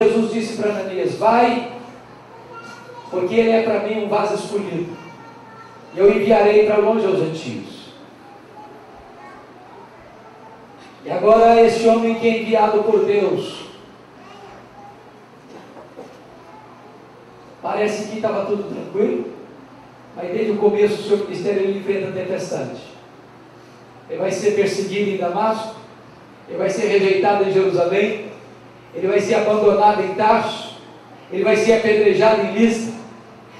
Jesus disse para Ananias: vai, porque ele é para mim um vaso escolhido, e eu enviarei para longe aos gentios. E agora esse homem que é enviado por Deus, parece que estava tudo tranquilo, mas desde o começo do seu ministério ele enfrenta a tempestade. Ele vai ser perseguido em Damasco, ele vai ser rejeitado em Jerusalém, ele vai ser abandonado em Tarso, ele vai ser apedrejado em Listra,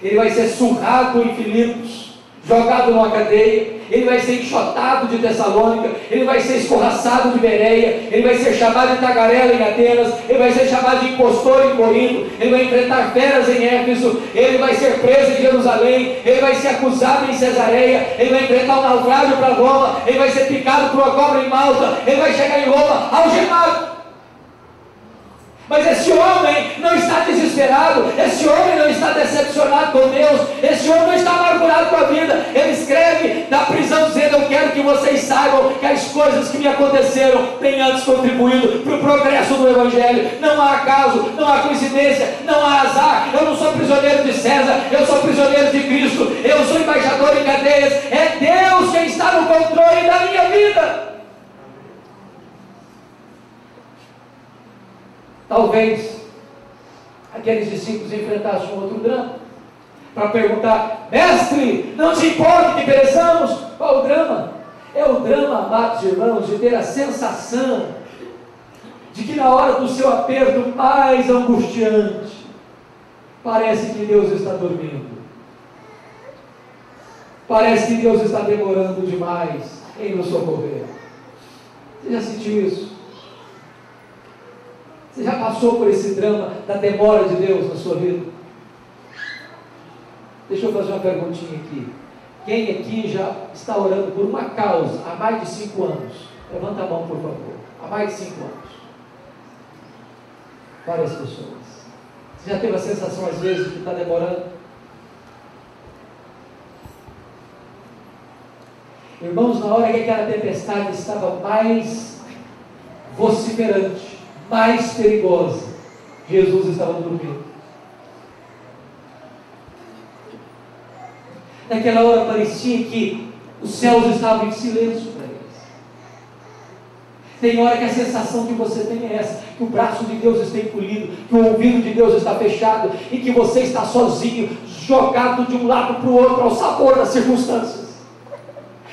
ele vai ser surrado em Filipos, jogado numa cadeia, ele vai ser enxotado de Tessalônica, ele vai ser escorraçado de Bereia, ele vai ser chamado de tagarela em Atenas, ele vai ser chamado de impostor em Corinto, ele vai enfrentar feras em Éfeso, ele vai ser preso em Jerusalém, ele vai ser acusado em Cesareia, ele vai enfrentar um naufrágio para Roma, ele vai ser picado por uma cobra em Malta, ele vai chegar em Roma algemado. Mas esse homem não está desesperado, esse homem não está decepcionado com Deus, esse homem não está amargurado com a vida. Ele escreve da prisão dizendo: eu quero que vocês saibam que as coisas que me aconteceram têm antes contribuído para o progresso do Evangelho. Não há acaso, não há coincidência, não há azar. Eu não sou prisioneiro de César, eu sou prisioneiro de Cristo, eu sou embaixador em cadeias. É Deus quem está no controle da minha vida. Talvez aqueles discípulos enfrentassem um outro drama, para perguntar: mestre, não te importa que pereçamos? Qual o drama? É o drama, amados irmãos, de ter a sensação de que na hora do seu aperto mais angustiante, parece que Deus está dormindo, parece que Deus está demorando demais em nos socorrer. Você já sentiu isso? Você já passou por esse drama da demora de Deus na sua vida? Deixa eu fazer uma perguntinha aqui. Quem aqui já está orando por uma causa há mais de 5 anos? Levanta a mão, por favor. Há mais de 5 anos. Várias pessoas. Você já teve a sensação às vezes de que está demorando? Irmãos, na hora que aquela tempestade estava mais vociferante, mais perigosa, Jesus estava dormindo. Naquela hora parecia que os céus estavam em silêncio para eles. Tem hora que a sensação que você tem é essa: que o braço de Deus está encolhido, que o ouvido de Deus está fechado, e que você está sozinho, jogado de um lado para o outro, ao sabor das circunstâncias.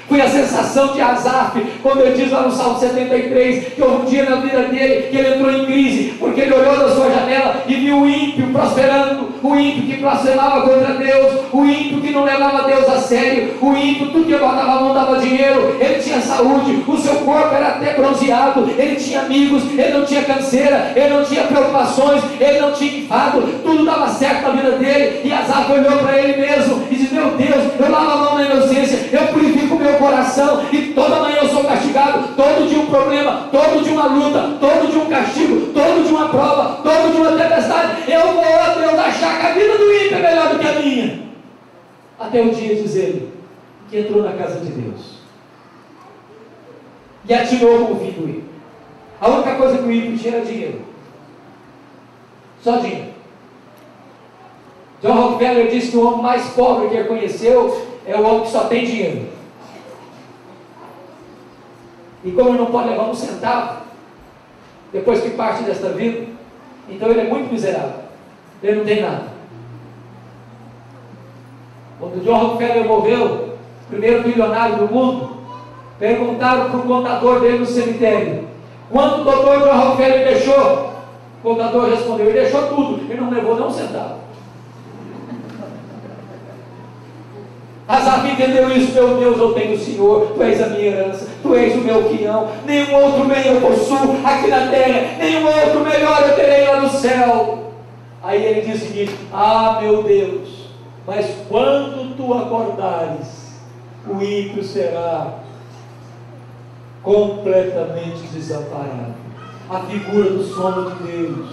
Foi a sensação de Asaf, quando ele diz lá no Salmo 73, que houve um dia na vida dele que ele entrou em crise, porque ele olhou da sua janela e viu o ímpio prosperando, o ímpio que blasfemava contra Deus, o ímpio que não levava Deus a sério, o ímpio, tudo que botava a mão dava dinheiro, ele tinha saúde, o seu corpo era até bronzeado, ele tinha amigos, ele não tinha canseira, ele não tinha preocupações, ele não tinha enfado, tudo dava certo na vida dele. E Asaf olhou para ele mesmo e disse: meu Deus, eu lavo a mão na inocência, eu purifico o meu coração, e toda manhã eu sou castigado, todo dia um problema, todo dia uma luta, todo dia um castigo, todo dia uma prova, todo dia uma tempestade. Eu vou a Deus achar que a vida do ímpio é melhor do que a minha. Até o dia, diz ele, que entrou na casa de Deus e atirou com o fim do ímpio. A única coisa que o ímpio tinha era dinheiro, só dinheiro. John Rockefeller disse que o homem mais pobre que ele conheceu é o homem que só tem dinheiro. E como ele não pode levar um centavo depois que parte desta vida, então ele é muito miserável, ele não tem nada. Quando John Rockefeller morreu, primeiro bilionário do mundo, perguntaram para o contador dele no cemitério: quanto o doutor John Rockefeller deixou? O contador respondeu: ele deixou tudo, ele não levou nem um centavo. Asaf entendeu isso: meu Deus, eu tenho o Senhor, Tu és a minha herança, Tu és o meu quinhão, nenhum outro bem eu possuo aqui na terra, nenhum outro melhor eu terei lá no céu. Aí ele diz o seguinte: ah, meu Deus, mas quando Tu acordares, o ímpio será completamente desamparado. A figura do sono de Deus,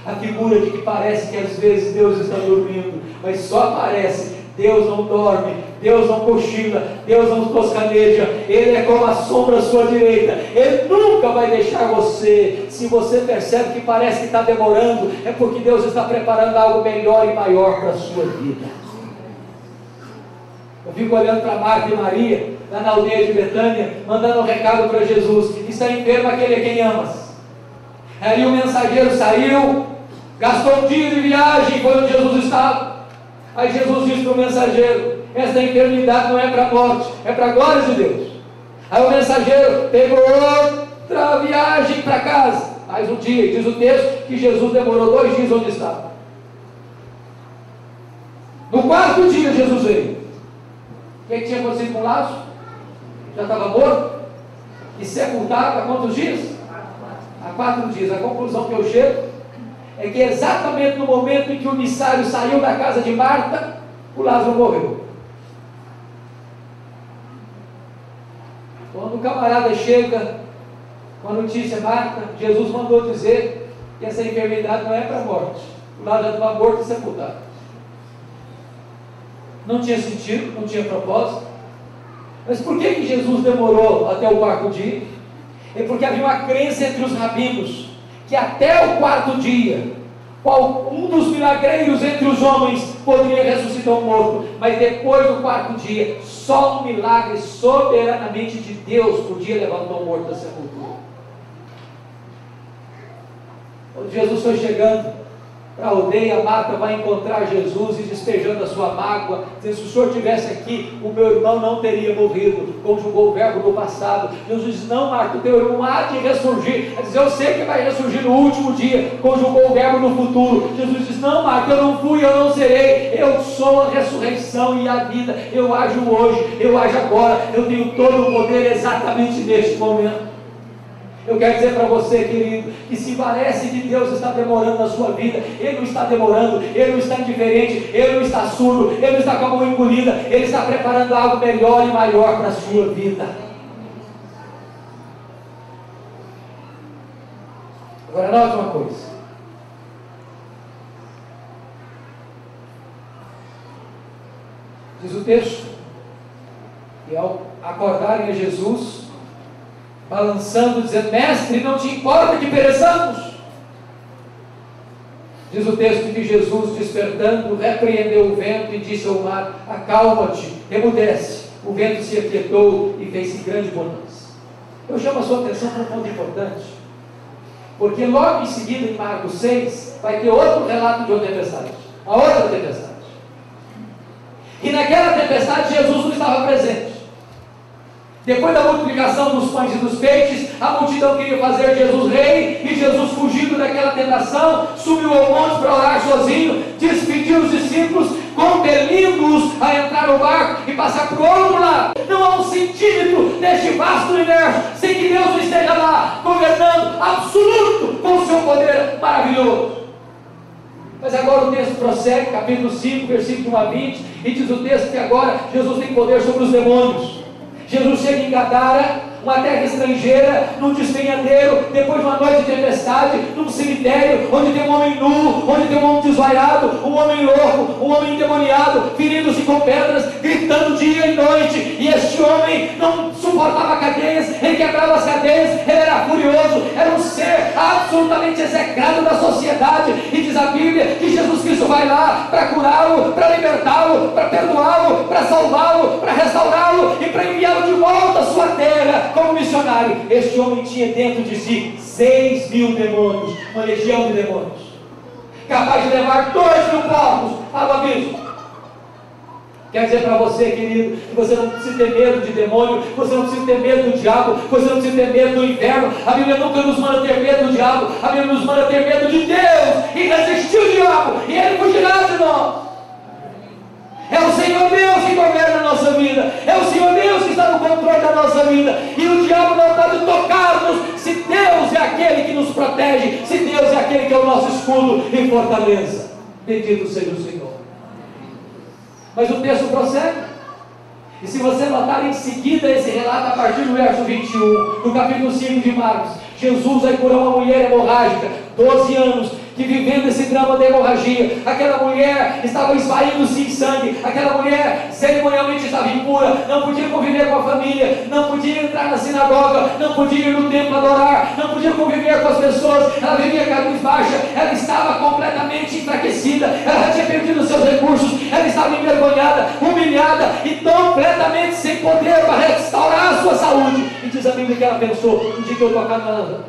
a figura de que parece que às vezes Deus está dormindo, mas só aparece Deus não dorme, Deus não cochila, Deus não toscaneja, Ele é como a sombra à sua direita, Ele nunca vai deixar você. Se você percebe que parece que está demorando, é porque Deus está preparando algo melhor e maior para a sua vida. Eu fico olhando para Marta e Maria, lá na aldeia de Betânia, mandando um recado para Jesus: está enfermo aquele a quem amas. Aí o mensageiro saiu, gastou um dia de viagem, foi onde Jesus estava. Aí Jesus disse para o mensageiro: esta enfermidade não é para a morte, é para a glória de Deus. Aí o mensageiro pegou outra viagem para casa, mais um dia. Diz o texto que Jesus demorou 2 dias onde estava. No 4º dia Jesus veio. O que tinha acontecido com Lázaro? Já estava morto e sepultado há quantos dias? Há 4 dias. A conclusão que eu chego é que exatamente no momento em que o emissário saiu da casa de Marta, o Lázaro morreu. Quando o camarada chega com a notícia: Marta, Jesus mandou dizer que essa enfermidade não é para a morte. O Lázaro já estava morto e sepultado. Não tinha sentido, não tinha propósito. Mas por que Jesus demorou até o 4º dia? É porque havia uma crença entre os rabinos que até o 4º dia, um dos milagreiros entre os homens poderia ressuscitar um morto, mas depois do 4º dia, só um milagre soberanamente de Deus podia levantar um morto da sepultura. Quando Jesus foi chegando para a aldeia, Marta vai encontrar Jesus e despejando a sua mágoa, dizendo: se o Senhor estivesse aqui, o meu irmão não teria morrido. Conjugou o verbo do passado. Jesus diz: não, Marta, o teu irmão há de ressurgir. Ela diz: eu sei que vai ressurgir no último dia. Conjugou o verbo no futuro. Jesus diz: não, Marta, eu não fui, eu não serei, eu sou a ressurreição e a vida. Eu ajo hoje, eu ajo agora, eu tenho todo o poder exatamente neste momento. Eu quero dizer para você, querido, que se parece que Deus está demorando na sua vida, Ele não está demorando, Ele não está indiferente, Ele não está surdo, Ele não está com a mão encolhida, Ele está preparando algo melhor e maior para a sua vida. Agora note uma coisa: diz o texto que ao acordarem a Jesus, balançando, dizendo: mestre, não te importa que pereçamos? Diz o texto que Jesus, despertando, repreendeu o vento e disse ao mar: acalma-te, emudece. O vento se aquietou e fez-se grande bonança. Eu chamo a sua atenção para um ponto importante, porque logo em seguida, em Marcos 6, vai ter outro relato de outra tempestade, a outra tempestade. E naquela tempestade Jesus não estava presente. Depois da multiplicação dos pães e dos peixes, a multidão queria fazer Jesus rei, e Jesus, fugindo daquela tentação, subiu ao monte para orar sozinho, despediu os discípulos, compelindo-os a entrar no barco e passar para o outro lado. Não há um centímetro deste vasto universo sem que Deus não esteja lá, governando absoluto com o seu poder maravilhoso. Mas agora o texto prossegue, capítulo 5, versículo 1 a 20, e diz o texto que agora Jesus tem poder sobre os demônios. Jesus chega em Gadara, uma terra estrangeira, num despenhadeiro, depois de uma noite de tempestade, num cemitério, onde tem um homem nu, onde tem um homem desvairado, um homem louco, um homem endemoniado, ferindo-se com pedras, gritando dia e noite, e este homem não suportava cadeias, ele quebrava as cadeias, ele era furioso, era um ser absolutamente execrado da sociedade, e diz a Bíblia que Jesus Cristo vai lá para curá-lo, para libertá-lo, para perdoá-lo, para salvá-lo, para restaurá-lo e para enviá-lo de volta à sua terra como missionário. Este homem tinha dentro de si 6.000 demônios, uma legião de demônios, capaz de levar 2.000 povos ao abismo. Quer dizer para você, querido, que você não precisa ter medo de demônio, você não precisa ter medo do diabo, você não precisa ter medo do inferno. A Bíblia nunca nos manda ter medo do diabo, a Bíblia nos manda ter medo de Deus e resistir o diabo, e ele fugirá de nós. É o Senhor Deus que governa a nossa vida, é o Senhor Deus que está no controle da nossa vida, e o diabo não pode tocar-nos se Deus é aquele que nos protege, se Deus é aquele que é o nosso escudo e fortaleza. Bendito seja o Senhor. Mas o texto prossegue, e se você notar em seguida esse relato a partir do verso 21, do capítulo 5 de Marcos, Jesus vai curar uma mulher hemorrágica, 12 anos, que vivendo esse drama da hemorragia, aquela mulher estava esvaindo-se em sangue, aquela mulher cerimonialmente estava impura, não podia conviver com a família, não podia entrar na sinagoga, não podia ir no templo adorar, não podia conviver com as pessoas, ela vivia cabisbaixa, ela estava completamente enfraquecida, ela já tinha perdido os seus recursos, ela estava envergonhada, humilhada e completamente sem poder para restaurar a sua saúde. E diz a Bíblia que ela pensou: um dia que eu tocar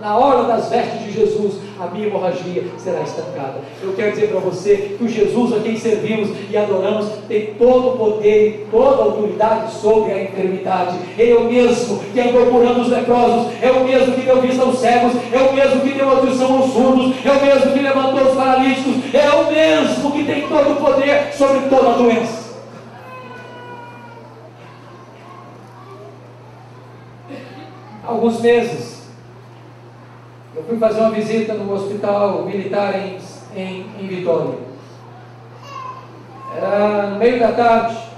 na hora das vestes de Jesus, a minha hemorragia será estancada. Eu quero dizer para você que o Jesus a quem servimos e adoramos tem todo o poder e toda a autoridade sobre a enfermidade. Ele é o mesmo que andou curando os leprosos, é o mesmo que deu vista aos cegos, é o mesmo que deu audição aos surdos, é o mesmo que levantou os paralíticos, é o mesmo que tem todo o poder sobre toda a doença. Há alguns meses eu fui fazer uma visita no hospital militar em Vitória. Era no meio da tarde.